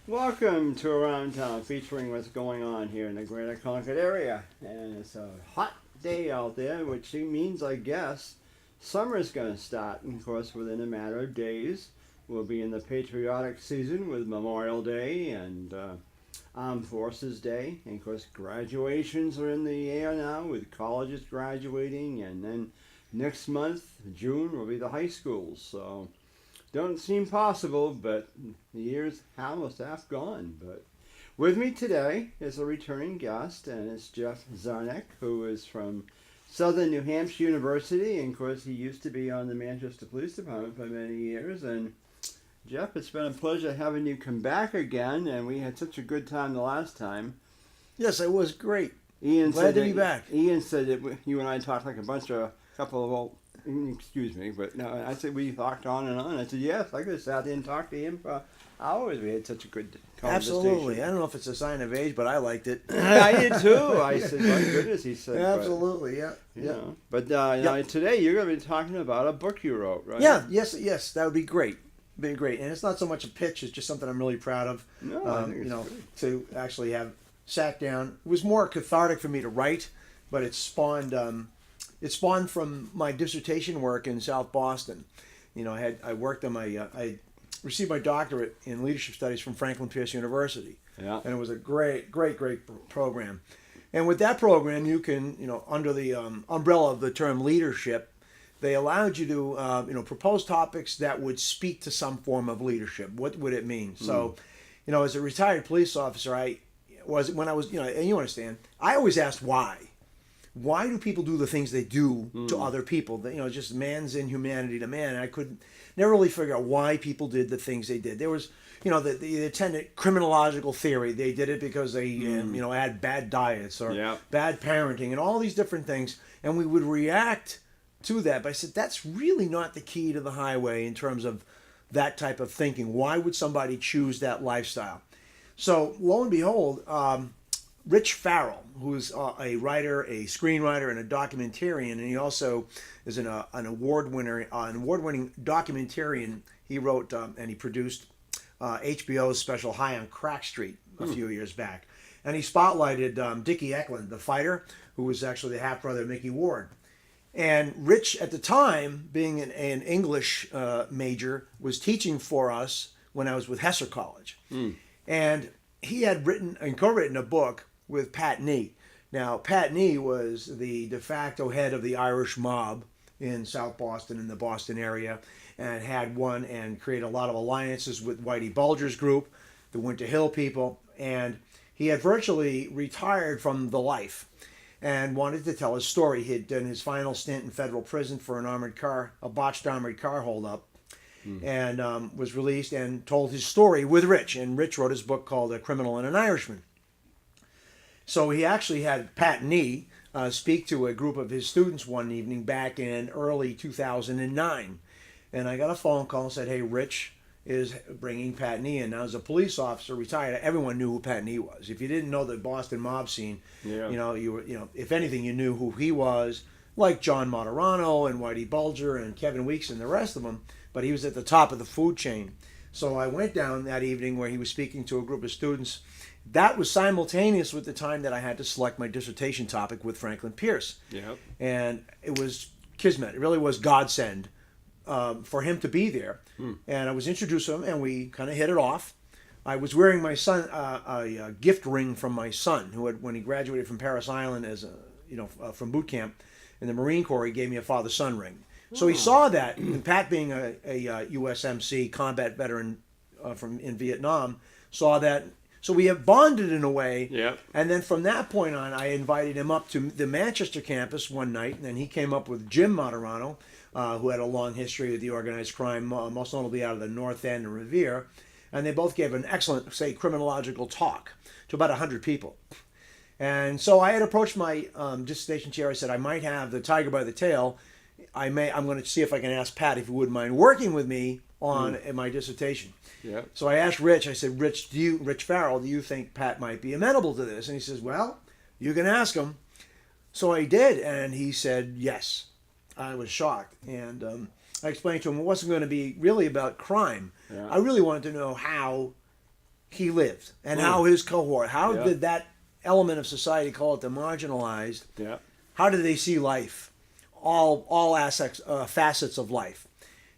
Welcome to Around Town, featuring what's going on here in the greater Concord area. And it's a hot day out there, which means, I guess, summer's going to start. And of course, within a matter of days, we'll be in the patriotic season with Memorial Day and Armed Forces Day. And of course, graduations are in the air now, with colleges graduating. And then next month, June, will be the high schools. So don't seem possible, but the year's almost half gone. But with me today is a returning guest, and it's Jeff Czarnec, who is from Southern New Hampshire University. And of course, he used to be on the Manchester Police Department for many years. And Jeff, it's been a pleasure having you come back again, and we had such a good time the last time. Yes, it was great. Ian Glad said to be back. Ian said that you and I talked like a couple of old. Excuse me, but no, I said we talked on and on. I said, yes, I could have sat there and talked to him for hours. We had such a good conversation. Absolutely. I don't know if it's a sign of age, but I liked it. I did too. I said, my goodness, he said. Absolutely, yeah. But, you know, today you're going to be talking about a book you wrote, right? Yeah, yes, that would be great. Be great. And it's not so much a pitch, it's just something I'm really proud of. No, I think it's great. To actually have sat down. It was more cathartic for me to write, but it spawned from my dissertation work in South Boston. You know, I worked on I received my doctorate in leadership studies from Franklin Pierce University. Yeah. And it was a great program. And with that program, you can, under the umbrella of the term leadership, they allowed you to, propose topics that would speak to some form of leadership. What would it mean? So, as a retired police officer, and you understand, I always asked why. Why do people do the things they do to other people? Just man's inhumanity to man. And I could never really figure out why people did the things they did. There was, the attendant criminological theory. They did it because they, had bad diets or bad parenting and all these different things. And we would react to that. But I said, that's really not the key to the highway in terms of that type of thinking. Why would somebody choose that lifestyle? So lo and behold, Rich Farrell, who's a writer, a screenwriter, and a documentarian, and he also is an award-winning documentarian. He wrote and he produced HBO's special High on Crack Street a few years back, and he spotlighted Dickie Eklund, the fighter, who was actually the half-brother of Mickey Ward. And Rich, at the time, being an English major, was teaching for us when I was with Hampshire College, and he had co-written a book with Patten. Now, Patten was the de facto head of the Irish mob in South Boston, in the Boston area, and had won and created a lot of alliances with Whitey Bulger's group, the Winter Hill people, and he had virtually retired from the life and wanted to tell his story. He had done his final stint in federal prison for a botched armored car holdup, and was released and told his story with Rich. And Rich wrote his book called A Criminal and an Irishman. So he actually had Patten speak to a group of his students one evening back in early 2009. And I got a phone call and said, hey, Rich is bringing Patten in. Now, as a police officer, retired, everyone knew who Patten was. If you didn't know the Boston mob scene, if anything, you knew who he was, like John Moderano and Whitey Bulger and Kevin Weeks and the rest of them. But he was at the top of the food chain. So I went down that evening where he was speaking to a group of students. That was simultaneous with the time that I had to select my dissertation topic with Franklin Pierce. Yep. And it was kismet. It really was godsend for him to be there. And I was introduced to him, and we kind of hit it off. I was wearing my son a gift ring from my son, who had, when he graduated from Parris Island from boot camp in the Marine Corps, he gave me a father-son ring. So he saw that, and Pat, being a USMC combat veteran in Vietnam, saw that. So we have bonded in a way. Yep. And then from that point on, I invited him up to the Manchester campus one night, and then he came up with Jim Moderano, who had a long history with the organized crime, most notably out of the North End and Revere. And they both gave an excellent, criminological talk to about 100 people. And so I had approached my dissertation chair. I said, I might have the tiger by the tail. I'm going to see if I can ask Pat if he wouldn't mind working with me on my dissertation. Yeah. So I asked Rich. I said, Rich Farrell, do you think Pat might be amenable to this? And he says, well, you can ask him. So I did, and he said yes. I was shocked, and I explained to him it wasn't going to be really about crime. Yeah. I really wanted to know how he lived and how his cohort, how did that element of society, call it the marginalized, how did they see life, all aspects, facets of life.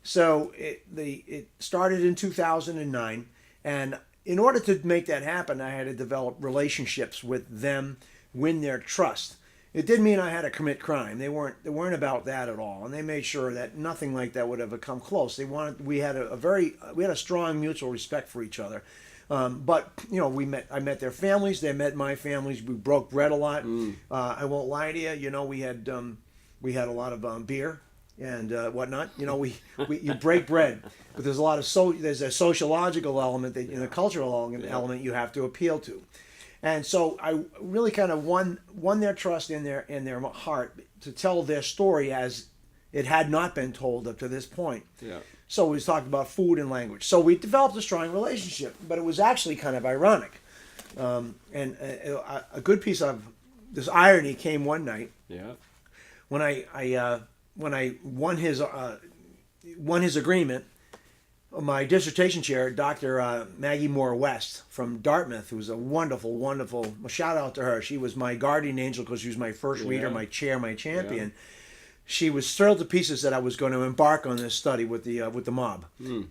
So it started in 2009, and in order to make that happen, I had to develop relationships with them, win their trust. It didn't mean I had to commit crime. They weren't about that at all, and they made sure that nothing like that would ever come close. We had a strong mutual respect for each other. But I met their families. They met my families. We broke bread a lot. I won't lie to you. We had a lot of beer and whatnot. You break bread, but there's a lot of there's a sociological element that, a cultural element you have to appeal to. And so I really kind of won their trust in their heart to tell their story as it had not been told up to this point. Yeah. So we talked about food and language. So we developed a strong relationship, but it was actually kind of ironic. And a good piece of this irony came one night. Yeah. When I won his agreement. My dissertation chair, Dr. Maggie Moore West from Dartmouth, who was a wonderful, wonderful, shout out to her. She was my guardian angel because she was my first reader, my chair, my champion. Yeah. She was thrilled to pieces that I was going to embark on this study with the mob.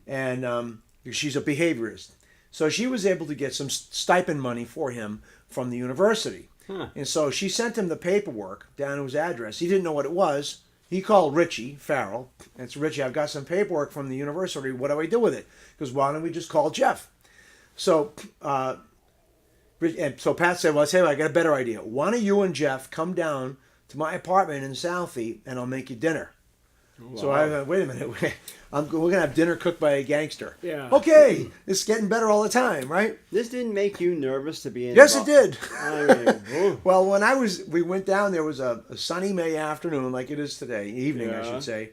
And she's a behaviorist. So she was able to get some stipend money for him from the university. And so she sent him the paperwork down to his address. He didn't know what it was. He called Richie Farrell. And it's Richie, I've got some paperwork from the university. What do I do with it? Because why don't we just call Jeff? So Pat said, well, I got a better idea. Why don't you and Jeff come down to my apartment in Southie and I'll make you dinner. Wow. So I went, wait a minute. We're going to have dinner cooked by a gangster. Yeah. Okay. It's getting better all the time, right? This didn't make you nervous to be in? Yes, it did. I mean, well, we went down, there was a sunny May afternoon like it is today, evening I should say.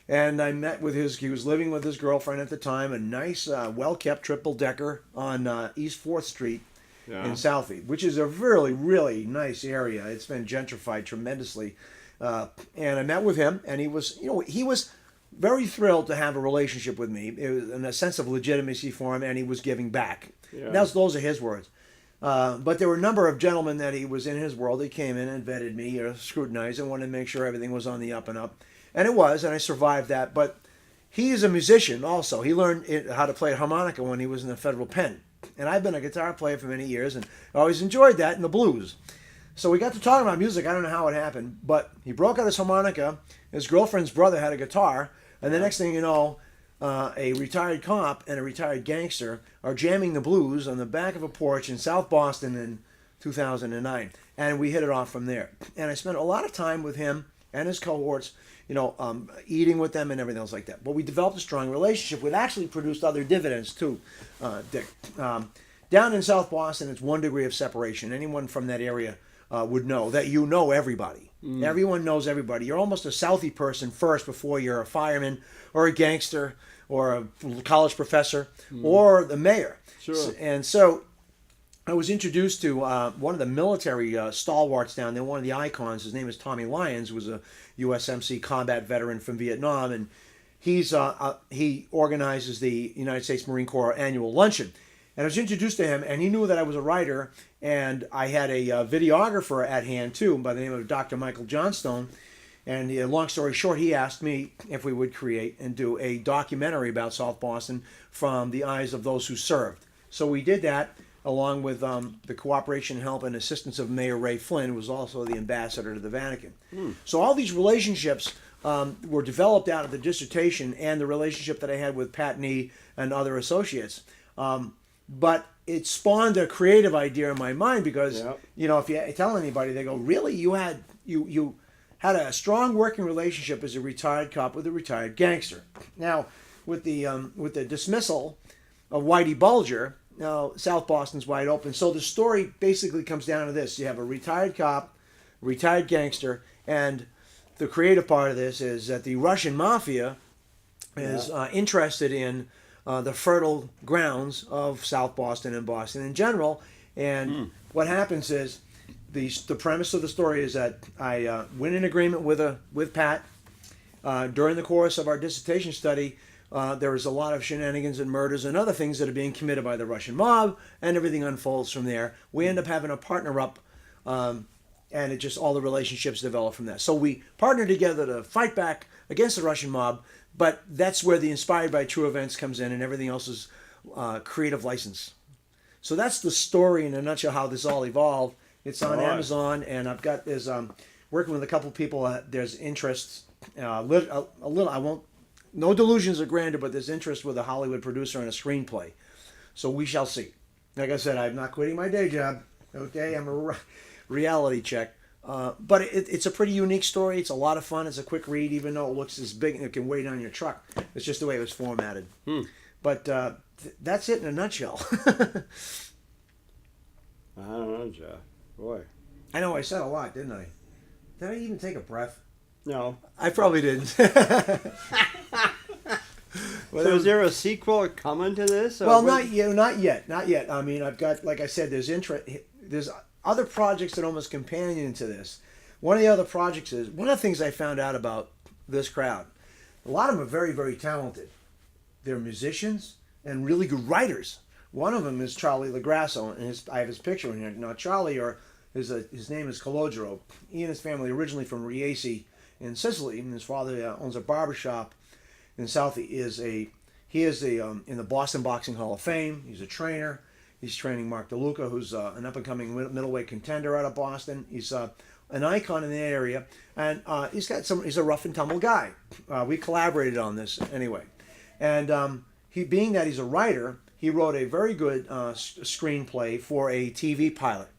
And I met with he was living with his girlfriend at the time, a nice, well-kept triple-decker on East 4th Street in Southie, which is a really, really nice area. It's been gentrified tremendously. And I met with him, and he was very thrilled to have a relationship with me. It was in a sense of legitimacy for him, and he was giving back. Yeah. Those are his words. But there were a number of gentlemen that he was in his world. They came in and vetted me, scrutinized, and wanted to make sure everything was on the up and up. And it was, and I survived that. But he is a musician also. He learned how to play harmonica when he was in the federal pen. And I've been a guitar player for many years, and I always enjoyed that in the blues. So we got to talking about music. I don't know how it happened, but he broke out his harmonica. His girlfriend's brother had a guitar, and the next thing you know, a retired cop and a retired gangster are jamming the blues on the back of a porch in South Boston in 2009, and we hit it off from there. And I spent a lot of time with him and his cohorts, eating with them and everything else like that. But we developed a strong relationship, which actually produced other dividends too, Dick. Down in South Boston, it's 1 degree of separation. Anyone from that area would know that you know everybody. Everyone knows everybody. You're almost a Southie person first before you're a fireman or a gangster or a college professor or the mayor. Sure. And so I was introduced to one of the military stalwarts down there, one of the icons. His name is Tommy Lyons, who was a USMC combat veteran from Vietnam, and he organizes the United States Marine Corps annual luncheon. And I was introduced to him, and he knew that I was a writer, and I had a videographer at hand, too, by the name of Dr. Michael Johnstone. And long story short, he asked me if we would create and do a documentary about South Boston from the eyes of those who served. So we did that, along with the cooperation, help, and assistance of Mayor Ray Flynn, who was also the ambassador to the Vatican. So all these relationships were developed out of the dissertation and the relationship that I had with Patten and other associates. But it spawned a creative idea in my mind because, if you tell anybody, they go, really? You had a strong working relationship as a retired cop with a retired gangster. Now, with the dismissal of Whitey Bulger, now South Boston's wide open. So the story basically comes down to this. You have a retired cop, retired gangster, and the creative part of this is that the Russian mafia is interested in the fertile grounds of South Boston and Boston in general. And what happens is, the premise of the story is that I went in agreement with Pat. During the course of our dissertation study, there is a lot of shenanigans and murders and other things that are being committed by the Russian mob, and everything unfolds from there. We end up having a partner up, and it just all the relationships develop from that. So we partner together to fight back against the Russian mob, but that's where the Inspired by True events comes in, and everything else is creative license. So that's the story in a nutshell, how this all evolved. It's on Amazon, and I've got there's working with a couple of people. There's interest, a little. I won't. No delusions of grandeur, but there's interest with a Hollywood producer and a screenplay. So we shall see. Like I said, I'm not quitting my day job. Okay, I'm a reality check. But it's a pretty unique story. It's a lot of fun. It's a quick read, even though it looks as big and it can weigh down your truck. It's just the way it was formatted. But that's it in a nutshell. I don't know, Jeff. Boy. I know I said a lot, didn't I? Did I even take a breath? No. I probably didn't. So is there a sequel coming to this? Well, not yet. I mean, I've got, like I said, there's other projects that almost companion to this. One of the other projects is, one of the things I found out about this crowd, a lot of them are very, very talented. They're musicians and really good writers. One of them is Charlie Lagrasso, and I have his picture in here. Now, Charlie, his name is Calogero. He and his family originally from Riesi in Sicily, and his father owns a barbershop in South. He is in the Boston Boxing Hall of Fame. He's a trainer. He's training Mark DeLuca, who's an up-and-coming middleweight contender out of Boston. He's an icon in the area, and he's a rough and tumble guy. We collaborated on this anyway, and being that he's a writer, he wrote a very good screenplay for a TV pilot.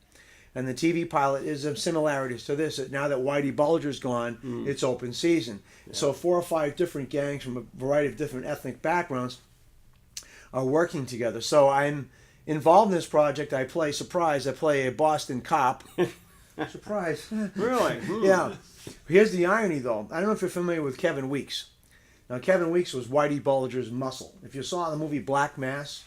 And the TV pilot is of similarities to this. Now that Whitey Bulger's gone, it's open season. Yeah. So 4 or 5 different gangs from a variety of different ethnic backgrounds are working together. So I'm involved in this project. I play a Boston cop. Surprise. Really? Yeah. Here's the irony, though. I don't know if you're familiar with Kevin Weeks. Now, Kevin Weeks was Whitey Bulger's muscle. If you saw the movie Black Mass,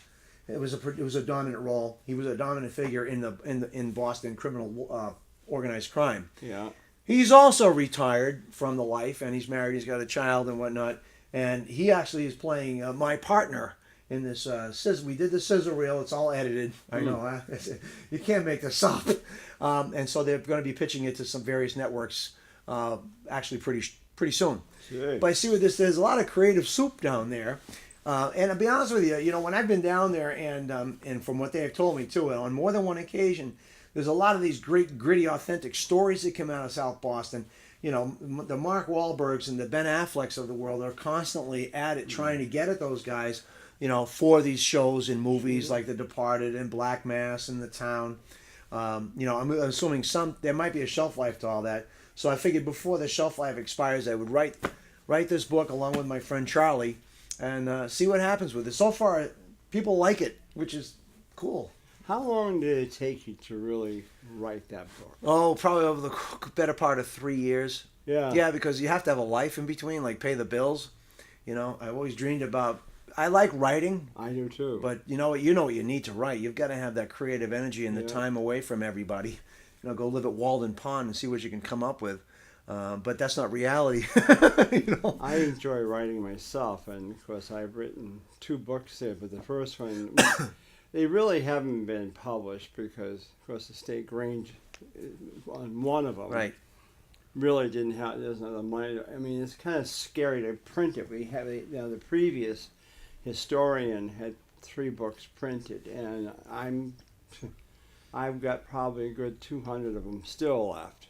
it was a dominant role. He was a dominant figure in Boston criminal organized crime. Yeah. He's also retired from the life, and he's married. He's got a child and whatnot. And he actually is playing my partner in this. We did the sizzle reel. It's all edited. I know. You can't make this up. And so they're going to be pitching it to some various networks. Actually, pretty soon. Sure. But I see what this is. A lot of creative soup down there. And to be honest with you, when I've been down there and from what they have told me too, on more than one occasion, there's a lot of these great, gritty, authentic stories that come out of South Boston. The Mark Wahlbergs and the Ben Afflecks of the world are constantly at it, trying to get at those guys, for these shows and movies like The Departed and Black Mass and The Town. I'm assuming there might be a shelf life to all that. So I figured before the shelf life expires, I would write this book along with my friend Charlie, and see what happens with it. So far, people like it, which is cool. How long did it take you to really write that book? Oh, probably over the better part of 3 years. Yeah. Yeah, because you have to have a life in between, like pay the bills. I've always dreamed about. I like writing. I do too. But you know what you need to write. You've got to have that creative energy and the time away from everybody. Go live at Walden Pond and see what you can come up with. But that's not reality. I enjoy writing myself, and of course I've written 2 books there, but the first one, they really haven't been published because, of course, the state Grange on one of them really there's not the money. I mean, it's kind of scary to print it. We have the previous historian had 3 books printed, and I've got probably a good 200 of them still left.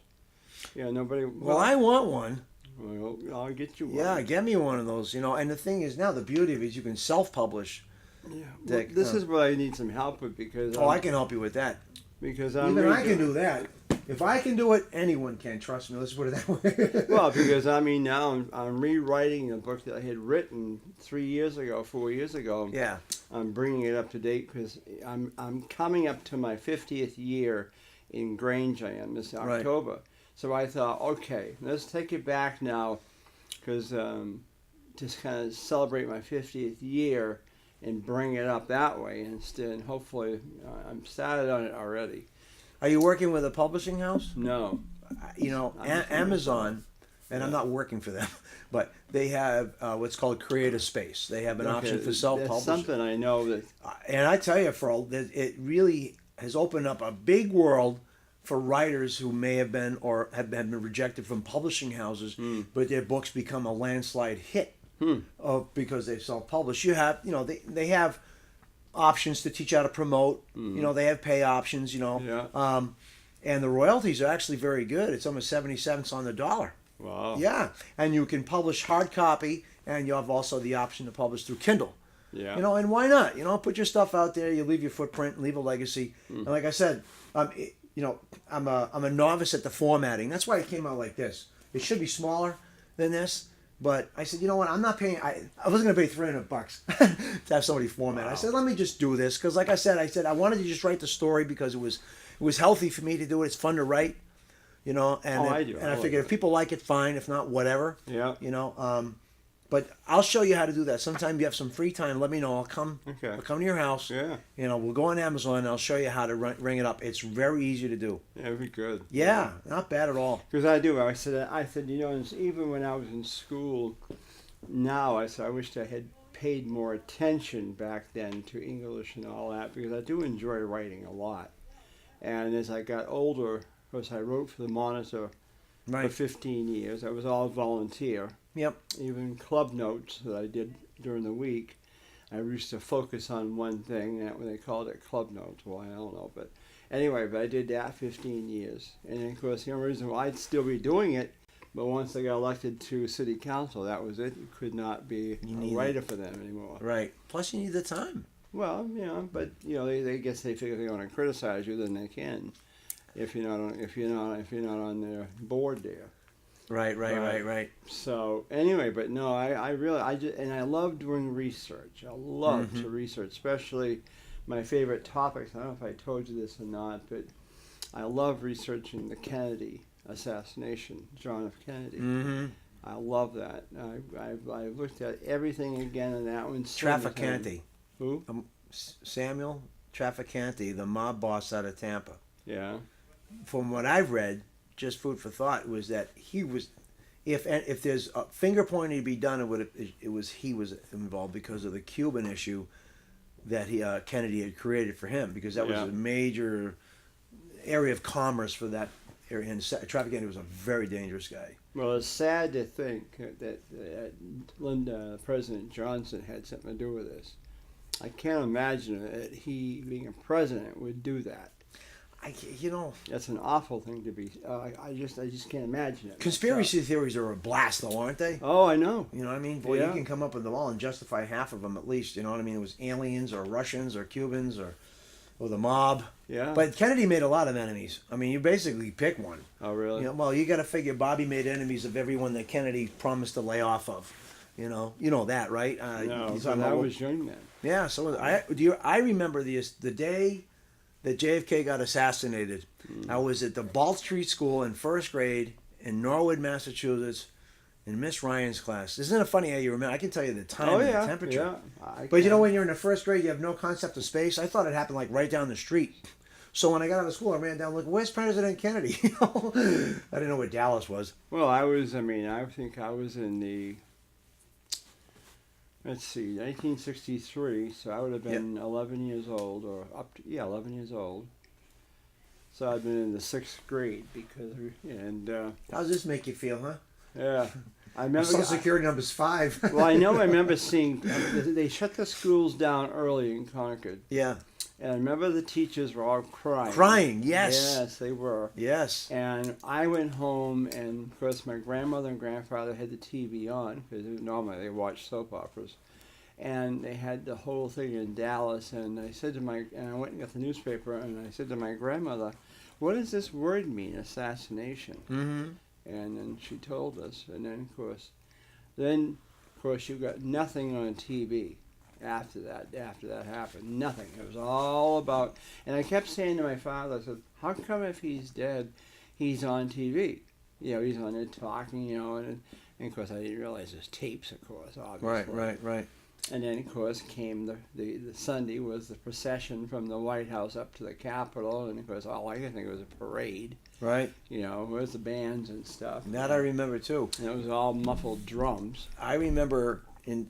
Nobody. Well, I want one. Well, I'll get you one. Yeah, get me one of those. And the thing is, now the beauty of it is you can self-publish. Yeah. Well, this is what I need some help with because. I can help you with that. Because I can do that. If I can do it, anyone can. Trust me. Let's put it that way. Well, because now I'm rewriting a book that I had written 4 years ago. Yeah. I'm bringing it up to date because I'm coming up to my 50th year in Grange. I am this October. Right. So I thought, okay, let's take it back now, because just kind of celebrate my 50th year and bring it up that way instead. And hopefully, I'm started on it already. Are you working with a publishing house? No. Amazon and I'm not working for them, but they have what's called creative space. They have an option for That's self-publishing. something I know that. And I tell you, it really has opened up a big world for writers who may have been or have been rejected from publishing houses, but their books become a landslide hit because they self-publish. You have, they have options to teach how to promote. They have pay options. Yeah. And the royalties are actually very good. It's almost 70 cents on the dollar. Wow. Yeah, and you can publish hard copy, and you have also the option to publish through Kindle. Yeah. And why not? Put your stuff out there. You leave your footprint, leave a legacy. And like I said, I'm a novice at the formatting. That's why it came out like this. It should be smaller than this. But I said, you know what? I'm not paying. I wasn't gonna pay $300 to have somebody format. Wow. I said, let me just do this because, like I said, I wanted to just write the story because it was healthy for me to do it. It's fun to write. And I do. And I figured if people like it, fine. If not, whatever. Yeah. But I'll show you how to do that. Sometime you have some free time, let me know. I'll come. Okay. I'll come to your house. Yeah. We'll go on Amazon and I'll show you how to ring it up. It's very easy to do. Yeah, it'd be good. Yeah, not bad at all. Because I do. I said, even when I was in school, now I said I wished I had paid more attention back then to English and all that because I do enjoy writing a lot. And as I got older, of course, I wrote for the Monitor for 15 years. I was all volunteer. Yep. Even club notes that I did during the week, I used to focus on one thing, and when they called it club notes, well, I don't know, but anyway, I did that 15 years, and then, of course, the only reason why I'd still be doing it, but once I got elected to city council, that was it. You could not be a writer for them anymore. Right. Plus, you need the time. Well, but they guess they figure if they want to criticize you, then they can, if you're not on their board there. Right. So anyway, but no, I love doing research. I love to research, especially my favorite topics. I don't know if I told you this or not, but I love researching the Kennedy assassination, John F. Kennedy. Mm-hmm. I love that. I looked at everything again in that one. Trafficante. Who? Samuel Trafficante, the mob boss out of Tampa. Yeah. From what I've read, just food for thought, was that he was, if there's a finger pointing to be done, he was involved because of the Cuban issue that Kennedy had created for him, because that was a major area of commerce for that area, and Trafficante was a very dangerous guy. Well, it's sad to think that President Johnson had something to do with this. I can't imagine that he, being a president, would do that. That's an awful thing to be. I just can't imagine it. Conspiracy theories are a blast, though, aren't they? Oh, I know. You know what I mean? Boy, you can come up with them all and justify half of them at least. You know what I mean? It was aliens or Russians or Cubans or the mob. Yeah. But Kennedy made a lot of enemies. I mean, you basically pick one. Oh, really? You got to figure Bobby made enemies of everyone that Kennedy promised to lay off of. You know that, right? No, I was young then. Yeah. So I remember the day that JFK got assassinated. I was at the Balt Street School in first grade in Norwood, Massachusetts, in Miss Ryan's class. Isn't it funny how you remember? I can tell you the time and the temperature. Yeah, but when you're in the first grade, you have no concept of space. I thought it happened like right down the street. So when I got out of school, I ran down, where's President Kennedy? I didn't know where Dallas was. Well, I think I was in the, 1963, so I would have been 11 years old, or 11 years old. So I'd been in the 6th grade How does this make you feel, huh? Yeah. I remember Social Security number's 5. Well, I remember seeing, they shut the schools down early in Concord. Yeah. And I remember the teachers were all crying. Crying, yes. Yes, they were. Yes. And I went home, and of course my grandmother and grandfather had the TV on, because normally they watch soap operas. And they had the whole thing in Dallas, and I went and got the newspaper, and I said to my grandmother, what does this word mean, assassination? Mm-hmm. And then she told us, and then of course you got nothing on TV after that happened. Nothing. It was all about, and I kept saying to my father, I said, how come if he's dead, he's on TV? He's on it talking, and of course I didn't realize there's tapes, of course, obviously. Right. And then, of course, came the Sunday was the procession from the White House up to the Capitol, and of course, all I could think was a parade. Right. You know, with the bands and stuff. That I remember too. And it was all muffled drums. I remember and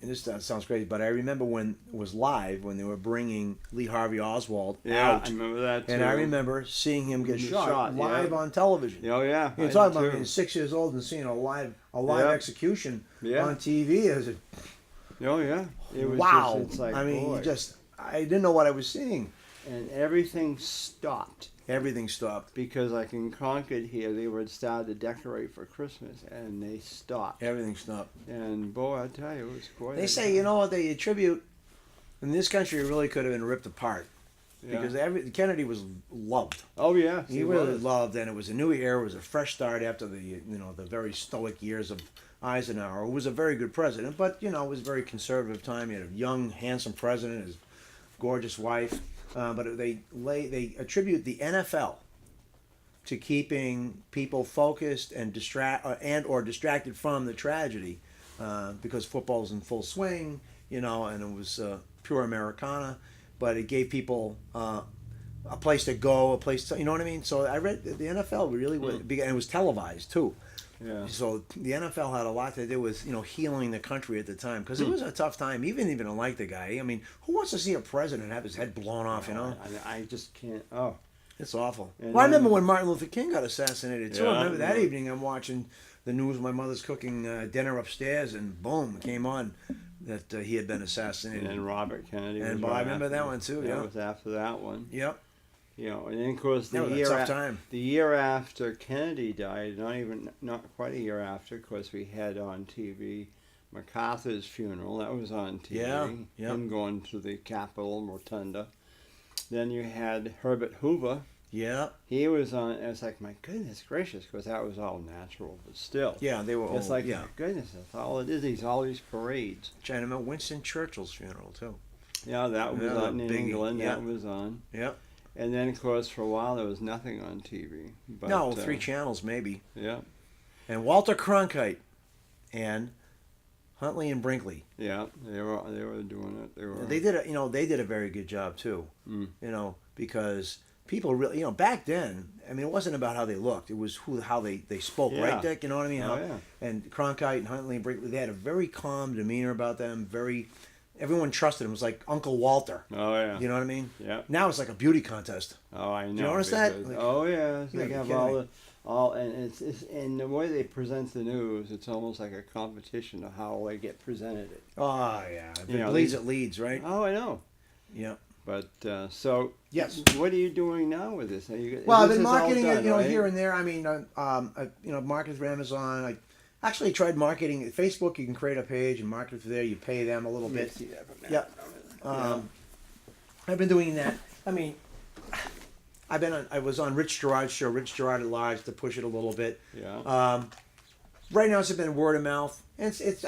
this sounds crazy, but I remember when it was live, when they were bringing Lee Harvey Oswald out. I remember that too. And I remember seeing him get shot live on television. Oh yeah. You're talking about being 6 years old and seeing a live execution on TV. Oh yeah. It was wow. Just, it's like, I mean, boy. I didn't know what I was seeing. And everything stopped. Everything stopped. Because like in Concord here, they would start to decorate for Christmas, and they stopped. Everything stopped. And boy, I tell you, it was quite. They say, you know what, they attribute, in this country, it really could have been ripped apart. Because Kennedy was loved. Oh yeah, he really loved, and it was a new era. It was a fresh start after the the very stoic years of Eisenhower, who was a very good president, but it was a very conservative time. He had a young, handsome president, his gorgeous wife. But they attribute the NFL to keeping people focused and distracted from the tragedy, because football's in full swing, and it was pure Americana, but it gave people a place to go, a place to, you know what I mean? So I read the NFL really was, and it was televised too. Yeah. So the NFL had a lot to do with healing the country at the time, because it was a tough time. Even to like the guy. I mean, who wants to see a president have his head blown off? I just can't. Oh, it's awful. And I remember when Martin Luther King got assassinated too. Yeah, I remember that evening. I'm watching the news. My mother's cooking dinner upstairs, and boom, it came on that he had been assassinated. And Robert Kennedy. And I remember that one too. Yeah, it was after that one. Yep. And then of course the year after Kennedy died, not quite a year after, of course we had on TV MacArthur's funeral. That was on TV. Yeah. Him going to the Capitol Rotunda. Then you had Herbert Hoover. Yeah. He was on. It's like, my goodness gracious, because that was all natural, but still. Yeah, they were. It's like, my goodness, that's all it is. All these parades. Trying to remember Winston Churchill's funeral too. Yeah, that was on in England. Yeah. That was on. Yep. And then, of course, for a while there was nothing on TV. But, no, 3 channels maybe. Yeah. And Walter Cronkite and Huntley and Brinkley. Yeah, they were doing it. They did a very good job too. Because people really, back then, I mean, it wasn't about how they looked. It was how they spoke, right, Dick? You know what I mean? And Cronkite and Huntley and Brinkley, they had a very calm demeanor about them. Everyone trusted him. It was like Uncle Walter. Oh yeah. You know what I mean? Yeah. Now it's like a beauty contest. Oh, I know. Do you notice that? Oh yeah. They have and it's and the way they present the news, it's almost like a competition of how they get presented. Oh yeah. If it bleeds, it leads, right? Oh, I know. Yeah. But so yes. What are you doing now with this? I've been marketing it, here and there. I mean, marketing through Amazon. I actually tried marketing Facebook. You can create a page and market it through there. You pay them a little bit. Yeah. I've been doing that. I mean, I was on Rich Girard's show, Rich Girard at Large, to push it a little bit. Yeah. Right now it's been word of mouth, and it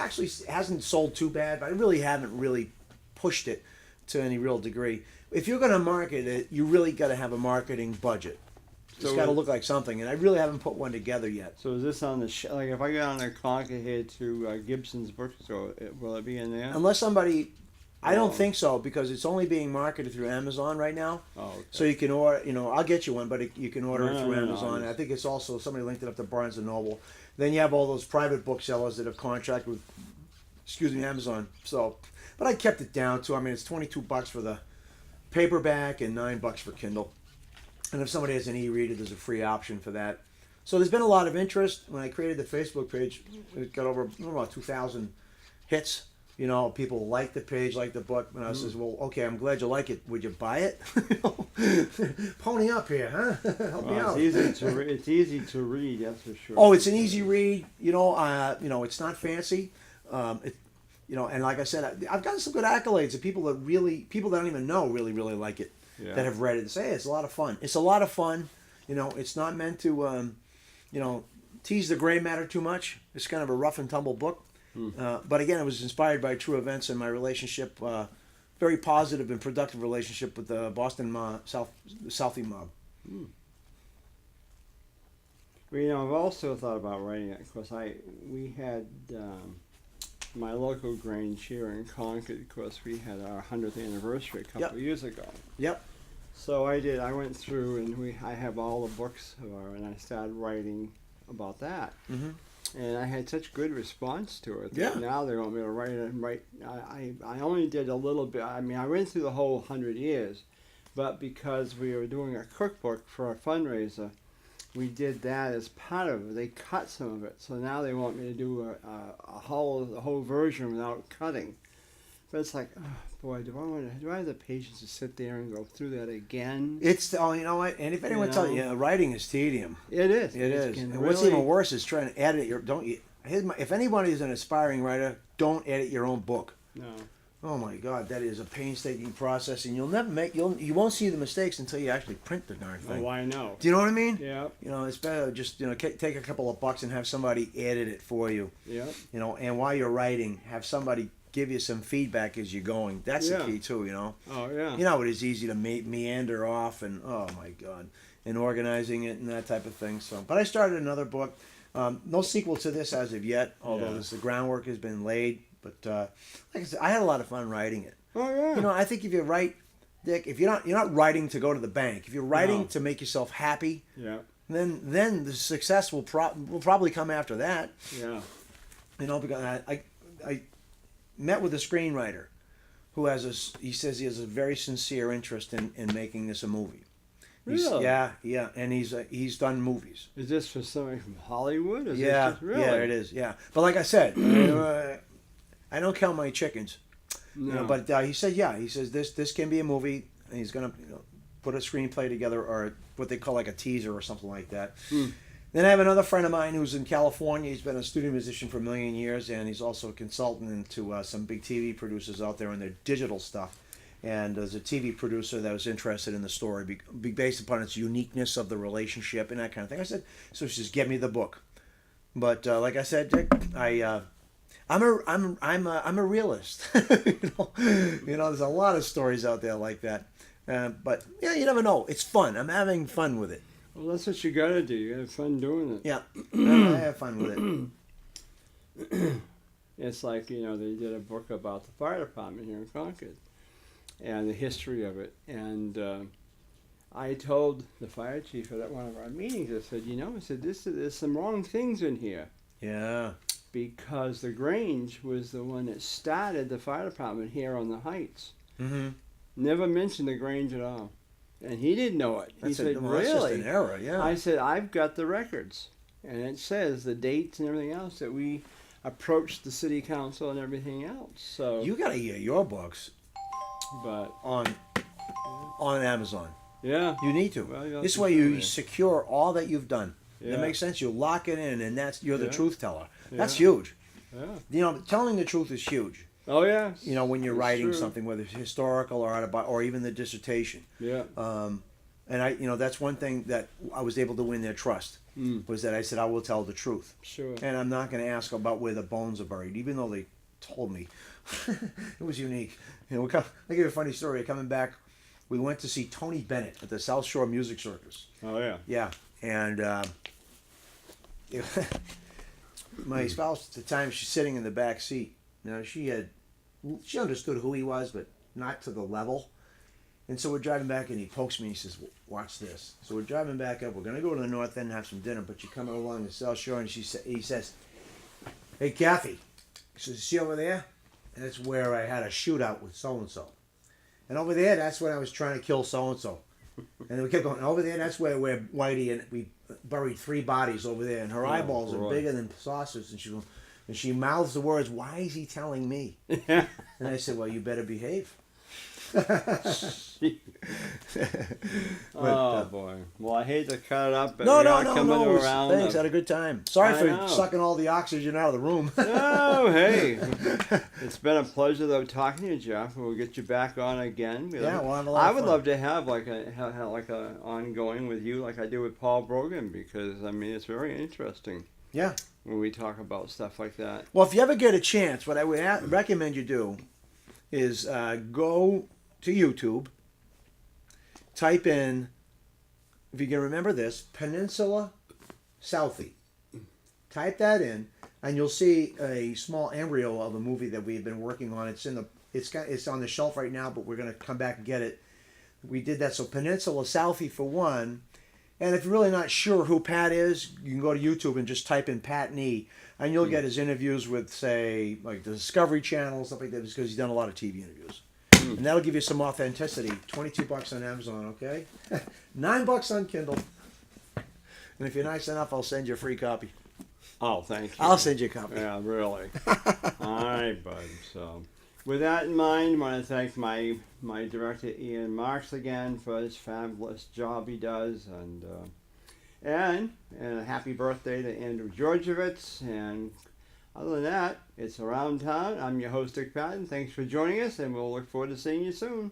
hasn't sold too bad, but I really haven't really pushed it to any real degree. If you're going to market it, you really got to have a marketing budget. It's got to look like something, and I really haven't put one together yet. So is this on the like if I go on the Concord here to Gibson's bookstore, will it be in there? Unless somebody, I don't think so, because it's only being marketed through Amazon right now. Oh, okay. So you can order, I'll get you one, but you can order it through Amazon. No. I think it's also, somebody linked it up to Barnes & Noble. Then you have all those private booksellers that have contracted with, Amazon. So, but I kept it down to, it's $22 for the paperback and $9 for Kindle. And if somebody has an e-reader, there's a free option for that. So there's been a lot of interest. When I created the Facebook page, it got over about 2,000 hits. People like the page, like the book. And I says, well, okay, I'm glad you like it. Would you buy it? Pony up here, huh? Help me out. It's easy to read, that's for sure. Oh, it's an easy read. It's not fancy. And like I said, I've gotten some good accolades of people that don't even know really like it. Yeah. That have read it and say, hey, it's a lot of fun. It's a lot of fun. It's not meant to, tease the gray matter too much. It's kind of a rough and tumble book. But again, it was inspired by true events in my relationship, very positive and productive relationship with the Boston Southie mob. Well, I've also thought about writing it. Of course, we had my local Grange here in Concord. Of course, we had our 100th anniversary a couple Yep. of years ago. Yep. So I went through and I have all the books, and I started writing about that. Mm-hmm. And I had such good response to it. Yeah. That now they want me to write it. I only did a little bit. I mean, I went through the whole 100 years, but because we were doing a cookbook for a fundraiser, we did that as part of it. They cut some of it, so now they want me to do a whole version without cutting. But it's like, oh boy, do I have the patience to sit there and go through that again? It's you know what? And if anyone You tells know? you writing is tedium, It is. it is. can And what's really- even worse is trying to edit your. Don't you? If anybody is an aspiring writer, don't edit your own book. No. Oh my God, that is a painstaking process, and you'll never make you won't see the mistakes until you actually print the darn thing. Oh, I know. Do you know what I mean? Yeah. You know, it's better just take a couple of bucks and have somebody edit it for you. Yeah. You know, and while you're writing, have somebody give you some feedback as you're going. That's the Yeah. key too. You know. Oh yeah. You know, it is easy to meander off, and oh my God, and organizing it and that type of thing. So, but I started another book. No sequel to this as of yet, although Yeah. the groundwork has been laid. But like I said, I had a lot of fun writing it. Oh yeah. You know, I think if you write, Dick, if you're not writing to go to the bank, if you're writing No. to make yourself happy, Yeah. then the success will probably come after that. Yeah. You know, because I met with a screenwriter who he says he has a very sincere interest in making this a movie. Really? Yeah, and he's done movies. Is this for somebody from Hollywood? Is Yeah, this just, really? yeah, it is. Yeah, but like I said, I don't count my chickens. No. You know, but he said, he says this can be a movie, and he's gonna put a screenplay together, or what they call like a teaser or something like that. Then I have another friend of mine who's in California. He's been a studio musician for a million years, and he's also a consultant to some big TV producers out there on their digital stuff. And there's a TV producer that was interested in the story, based upon its uniqueness of the relationship and that kind of thing. I said, so she says, get me the book. But like I said, Dick, I'm a realist. you know, there's a lot of stories out there like that. But yeah, you never know. It's fun. I'm having fun with it. Well, that's what you gotta do. You have fun doing it. Yeah, I have fun with it. It's like, they did a book about the fire department here in Concord and the history of it. And I told the fire chief at one of our meetings, I said, there's some wrong things in here. Yeah. Because the Grange was the one that started the fire department here on the Heights. Mm-hmm. Never mentioned the Grange at all. And he didn't know it. He said, That's just really? an error, yeah. I said, I've got the records. And it says the dates and everything else that we approached the city council and everything else. So You gotta hear your books but on Amazon. yeah. You need to. Well, you This have way to you tell me. secure all that you've done. Yeah. That makes sense. You lock it in, and you're the Yeah. truth teller. That's Yeah. huge. Yeah. You know, telling the truth is huge. Oh yeah. You know, when you're It's writing true. something, whether it's historical or or even the dissertation. Yeah. And that's one thing that I was able to win their trust, was that I said, I will tell the truth. Sure. And I'm not going to ask about where the bones are buried, even though they told me. It was unique. I'll give you a funny story. Coming back, we went to see Tony Bennett at the South Shore Music Circus. Oh yeah. Yeah, and my spouse at the time, she's sitting in the back seat. She understood who he was, but not to the level. And so we're driving back, and he pokes me and he says, watch this. So we're driving back up. We're going to go to the North End and have some dinner, but you're coming along the South Shore, and he says, hey, Kathy. He says, see over there? And that's where I had a shootout with so-and-so. And over there, that's when I was trying to kill so-and-so. And then we kept going, over there, that's where Whitey, and we buried 3 bodies over there, and her eyeballs are boy. bigger than saucers, and she mouths the words, why is he telling me? Yeah. And I said, well, you better behave. Boy. Well, I hate to cut it up, but No, we no, are no, coming no. around. Thanks, had a good time. Sorry I for know. sucking all the oxygen out of the room. Oh, hey. It's been a pleasure, though, talking to you, Jeff. We'll get you back on again. Yeah, we'll have a lot I of would fun. love to have like a ongoing with you, like I do with Paul Brogan, because I mean it's very interesting Yeah. when we talk about stuff like that. Well, if you ever get a chance, what I would recommend you do is go to YouTube, type in, if you can remember this, Peninsula Southie. Type that in. and you'll see a small embryo of a movie that we've been working on. It's on the shelf right now, but we're going to come back and get it. We did that. So Peninsula Southie for one. And if you're really not sure who Pat is, you can go to YouTube and just type in Patten, and you'll get his interviews with, say, like the Discovery Channel, stuff like that, because he's done a lot of TV interviews. And that'll give you some authenticity. $22 on Amazon, okay? $9 on Kindle. And if you're nice enough, I'll send you a free copy. Oh, thank you. I'll send you a copy. Yeah, really. All right, bud. So, with that in mind, I want to thank my director Ian Marks again for his fabulous job he does, and a happy birthday to Andrew Georgievitz. And other than that, it's Around Town. I'm your host, Dick Patten. Thanks for joining us, and we'll look forward to seeing you soon.